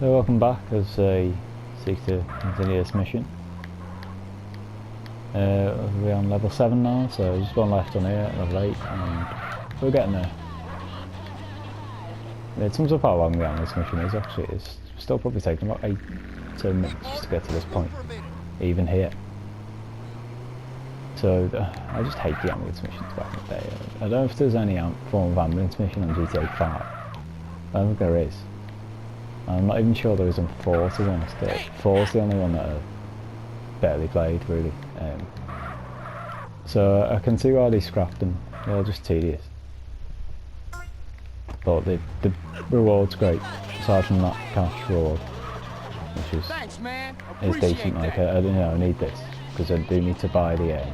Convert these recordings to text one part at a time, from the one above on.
So welcome back as I seek to continue this mission. We're on level 7 now, so just one left on here at level 8 and we're getting there. It sums up how long we are on this mission is actually. It's still probably taking about 8 to 10 minutes just to get to this point, even here. So I just hate the ambulance missions back in the day. I don't know if there's any form of ambulance mission on GTA 5. I don't think there is. I'm not even sure there is on 4 to be honest. 4 is the only one that I barely played really. So I can see why they scrapped them. They're just tedious. But the reward's great, aside from that cash reward, which is decent. Like I need this because I do need to buy the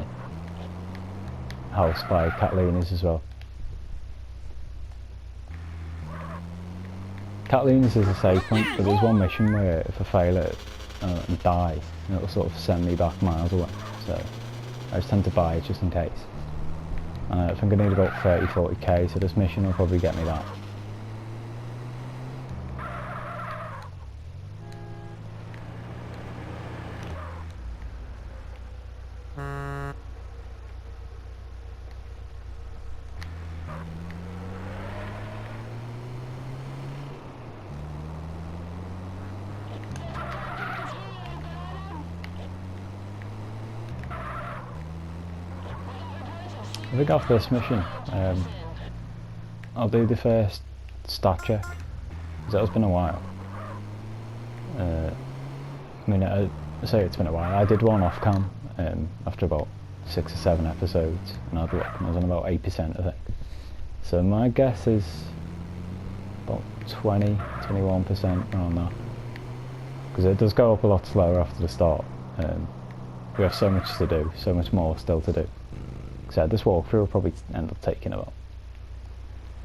house by Catalina's as well. Catalina's is a save point, but there's one mission where if I fail it and die, it'll sort of send me back miles away. So I just tend to buy it just in case. I think I need about 30-40k, so this mission will probably get me that. I think after this mission, I'll do the first stat check, because it's been a while. I mean, I say it's been a while. I did one off cam after about 6 or 7 episodes, and I was on about 8%, I think. So my guess is about 20-21% around that, because it does go up a lot slower after the start. We have so much to do, so much more still to do. So this walkthrough will probably end up taking about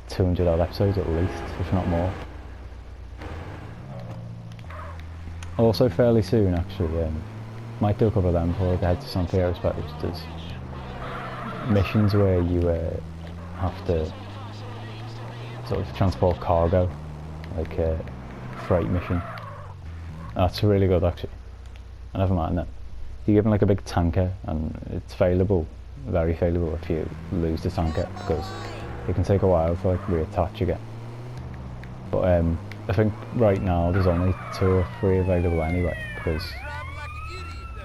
200 odd episodes at least, if not more. Also fairly soon actually, might do a couple of them before I head to San Andreas, but there's missions where you have to sort of transport cargo, like a freight mission. That's really good actually. And never mind that. You're given like a big tanker and it's failable. Very failable if you lose the tanker, because it can take a while to like reattach again. But I think right now there's only 2 or 3 available anyway, because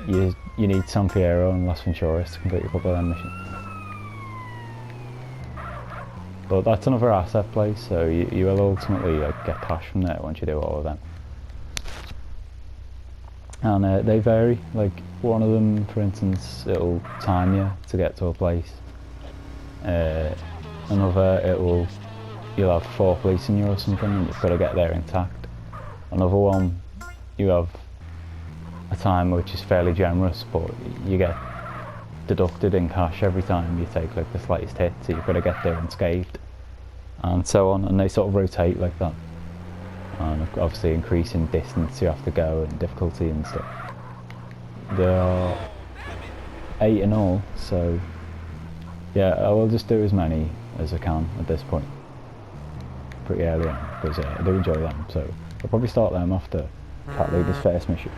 you need San Fierro and Las Venturas to complete a couple of them missions. But that's another asset place, so you will ultimately like get cash from there once you do all of them. And they vary, like one of them for instance it'll time you to get to a place, another you'll have 4 police in you or something and you've got to get there intact. Another one you have a time which is fairly generous, but you get deducted in cash every time you take like the slightest hit, so you've got to get there unscathed, and so on, and they sort of rotate like that. And obviously increasing distance you have to go and difficulty and stuff. There are 8 in all, so yeah, I will just do as many as I can at this point pretty early on, because I do enjoy them, so I'll probably start them after Cat Leader's first mission.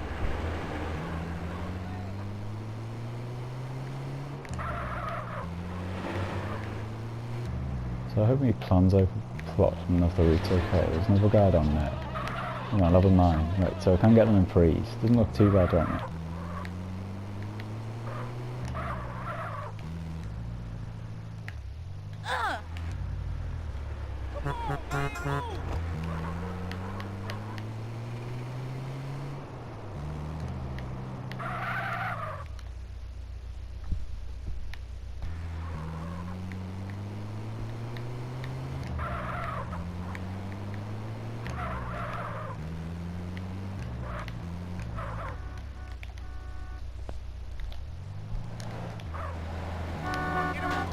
So I hope my plans open plot enough the route's okay. There's another guard on there. You know, level 9. Right, so I can get them in freeze. Doesn't look too bad right now.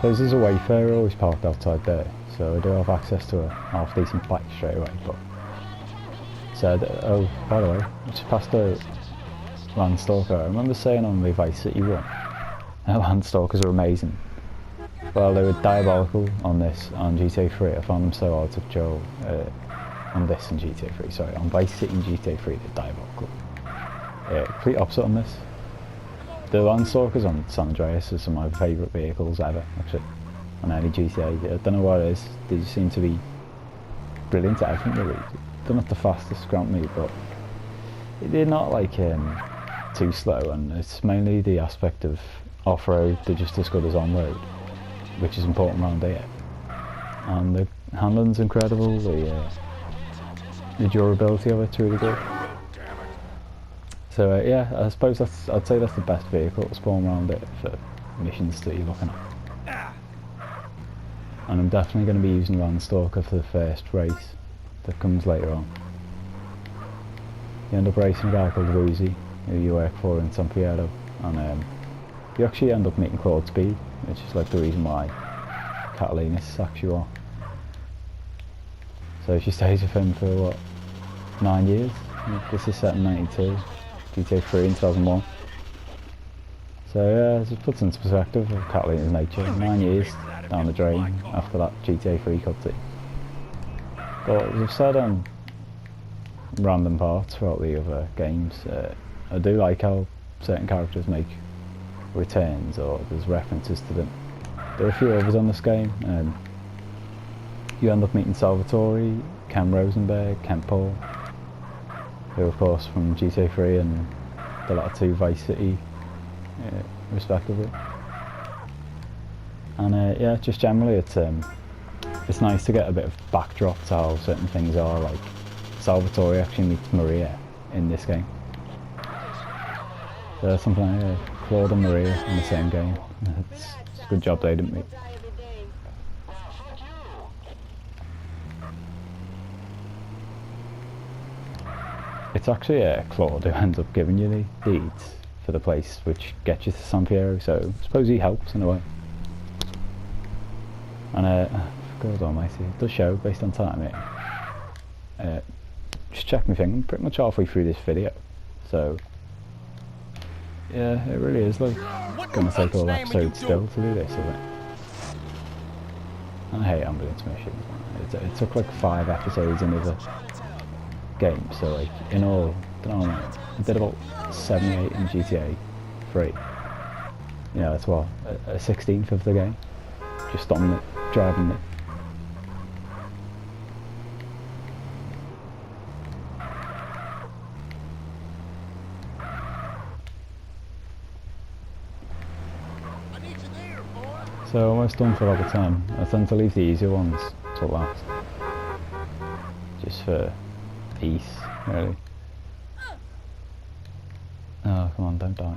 There's a Wayfarer always parked outside there, so I do have access to a half decent bike straight away. But so oh, by the way, I just passed a Landstalker. I remember saying on the Vice City one, Landstalkers are amazing. Well, they were diabolical on this, on GTA 3. I found them so hard to control. on this in GTA 3, sorry, on Vice City and GTA 3 they're diabolical. Complete opposite on this. The Landstalkers on San Andreas are some of my favourite vehicles ever, actually, on any GTA. I don't know what it is, they just seem to be brilliant at everything really. They're not the fastest, grant me, but they're not like too slow, and it's mainly the aspect of off-road, they're just as good as on-road, which is important around here. And the handling's incredible, the durability of it's really good. So yeah, I suppose I'd say that's the best vehicle to spawn around it for missions that you're looking at. And I'm definitely going to be using Landstalker for the first race that comes later on. You end up racing a guy called Woozy, who you work for in San Andreas, and you actually end up meeting Claude Speed, which is like the reason why Catalina sacks you off. So she stays with him for what, 9 years? This is set in 92, GTA 3 in 2001. So yeah, just puts into perspective of Catalina's nature. 9 years down the drain after that GTA 3 cutscene. But as I've said on random parts throughout the other games, I do like how certain characters make returns, or there's references to them. There are a few others on this game. You end up meeting Salvatore, Ken Rosenberg, Ken Paul, who of course from GTA 3 and the latter two Vice City respectively. And yeah, just generally it's nice to get a bit of backdrop to how certain things are, like Salvatore actually meets Maria in this game. So something like Claude and Maria in the same game. It's a good job they didn't meet. It's actually Claude who ends up giving you the deeds for the place which gets you to San Andreas, so I suppose he helps in a way. And God almighty, it does show based on time here. Just check my thing, I'm pretty much halfway through this video, so yeah, it really is like gonna take all episodes still to do this, isn't it? I hate ambulance missions. It took like 5 episodes in the game, so like in all, I don't know, I did about 78 in GTA 3. You know, that's what, a 16th of the game, just on it, driving it. So almost done for level 10. I tend to leave the easier ones till last, just for peace, really. Oh, come on, don't die.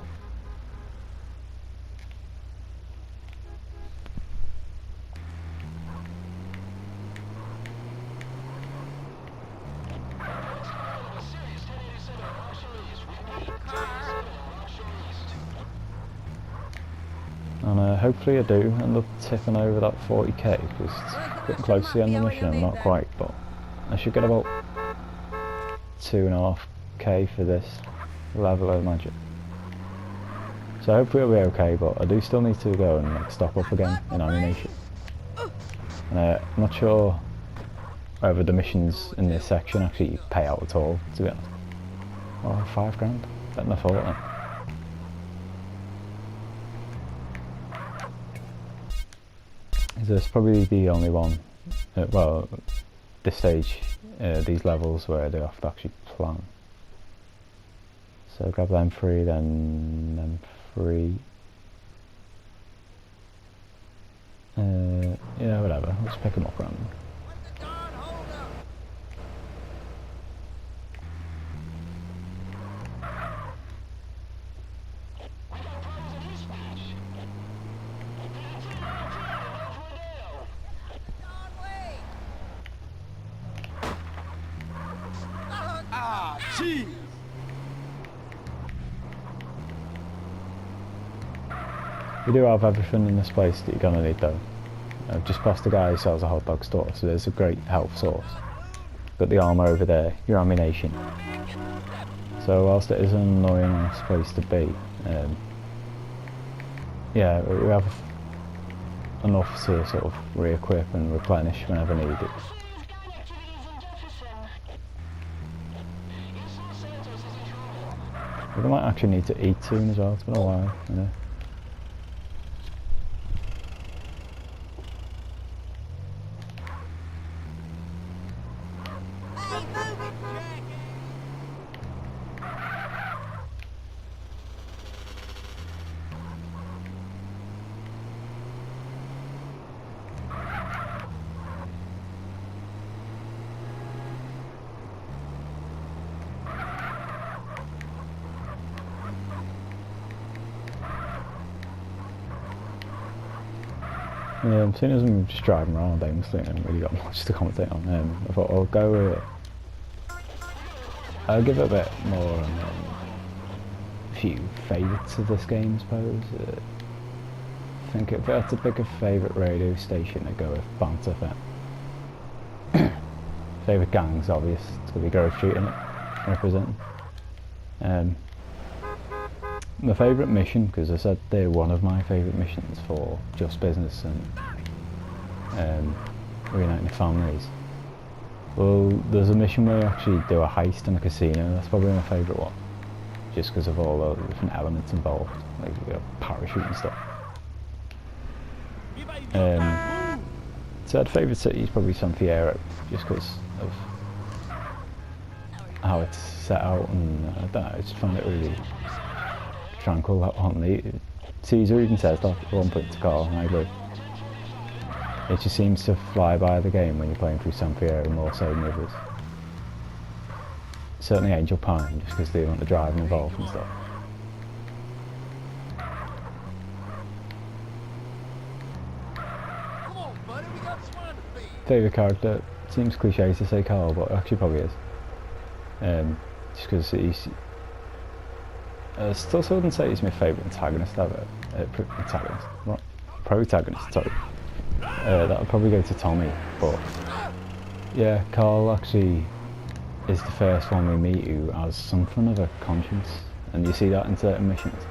And hopefully I do end up tipping over that 40k, because it's getting close to the end of the mission, I'm not quite, but I should get about 2.5k for this level, I imagine. So hopefully it'll be okay, but I do still need to go and like stock up again in ammunition. And I'm not sure whether the missions in this section actually pay out at all, to be honest. Oh, 5 grand? Better than I thought then. This is probably the only one, well, this stage, these levels where I do have to actually plan. So grab them 3, then them 3. Yeah, whatever, let's pick them up random. You do have everything in this place that you're gonna need though. I've just passed a guy who sells a hot dog store, so there's a great health source. Got the armour over there, your ammunition. So whilst it is an annoying ass place to be, yeah, we have enough to sort of re-equip and replenish whenever needed. I might actually need to eat soon as well, it's been a while, you know. Yeah, seeing as I'm just driving around aimlessly and I haven't really got much to commentate on, I thought I'll go I'll give it a bit more on a few favourites of this game, I suppose. I think if I had to pick a favourite radio station, I'd go with Bounce FM. Favourite gang's obvious, it's going to be Grove Street in it, representing. My favourite mission, because I said they're one of my favourite missions for Just Business and Reuniting Families. Well, there's a mission where you actually do a heist in a casino, that's probably my favourite one. Just because of all the different elements involved, like you got a parachute and stuff. So I'd favourite city is probably San Andreas, just because of how it's set out, and I don't know, I just find it really tranquil on the Caesar even says that at one point to Carl, and I agree. It just seems to fly by the game when you're playing through San Andreas more so than others. Certainly Angel Pine, just because they want the driving involved and stuff. Favourite character, seems cliche to say Carl, but it actually probably is. Just because he's... I still wouldn't say he's my favourite antagonist ever. Protagonist, sorry. That would probably go to Tommy, but... Yeah, Carl actually is the first one we meet who has something of a conscience, and you see that in certain missions.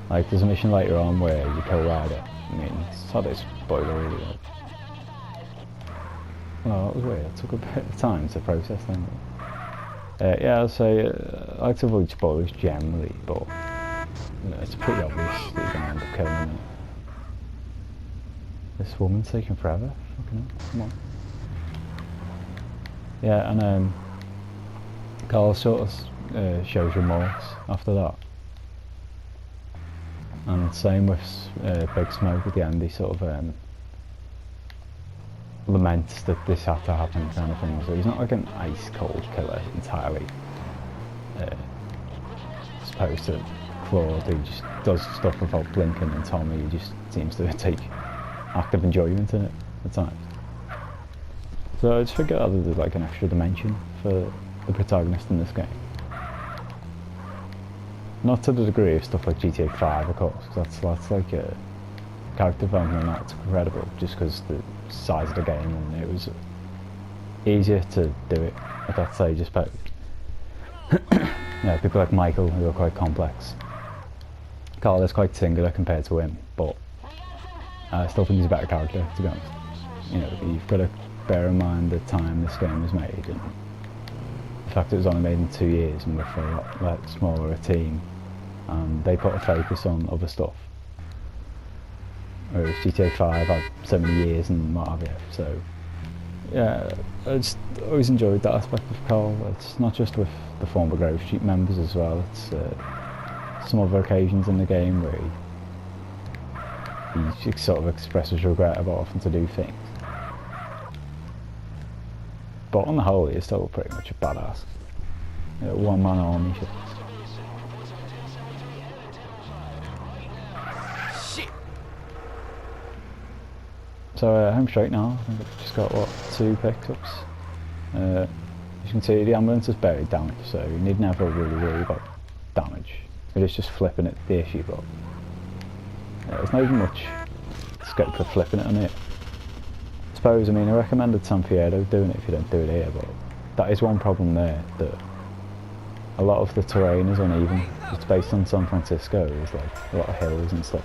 Like, there's a mission later on where you kill Ryder. I mean, it's not a spoiler really. Like. Well, that was weird. It took a bit of time to process them. Yeah, I'd say I like to avoid spoilers generally, but you know, it's pretty obvious that you're going to end up killing them. This woman's taking forever. Fucking hell, come on. Yeah, and Carl sort of shows remorse after that. And same with Big Smoke at the end, he sort of laments that this had to happen, kind of thing. So he's not like an ice cold killer entirely, as opposed to Claude, who just does stuff without blinking, and Tommy, who just seems to take active enjoyment in it at times. So I just figured out that there's like an extra dimension for the protagonist in this game. Not to the degree of stuff like GTA 5, of course, because that's like a character development that's incredible, just because the size of the game, and it was easier to do it at that stage, I suppose. Yeah, people like Michael, who are quite complex. Carl is quite singular compared to him, but I still think he's a better character, to be honest. You know, you've got to bear in mind the time this game was made, and the fact it was only made in 2 years and with a lot smaller a team, and they put a focus on other stuff. Whereas GTA 5 had so many years and what have you, so yeah, I just always enjoyed that aspect of Carl. It's not just with the former Grove Street members as well, it's some other occasions in the game where he sort of expresses regret about having to do things. But on the whole, he's still pretty much a badass. One-man army shit. So home straight now. I think I've just got, what, 2 pickups. As you can see, the ambulance is buried damage, so you need never really worry about damage. It is just flipping it, the issue, but there's not even much scope for flipping it on it. I suppose, I mean, I recommended San Fierro doing it if you don't do it here, but that is one problem there, that a lot of the terrain is uneven. It's based on San Francisco, there's like a lot of hills and stuff.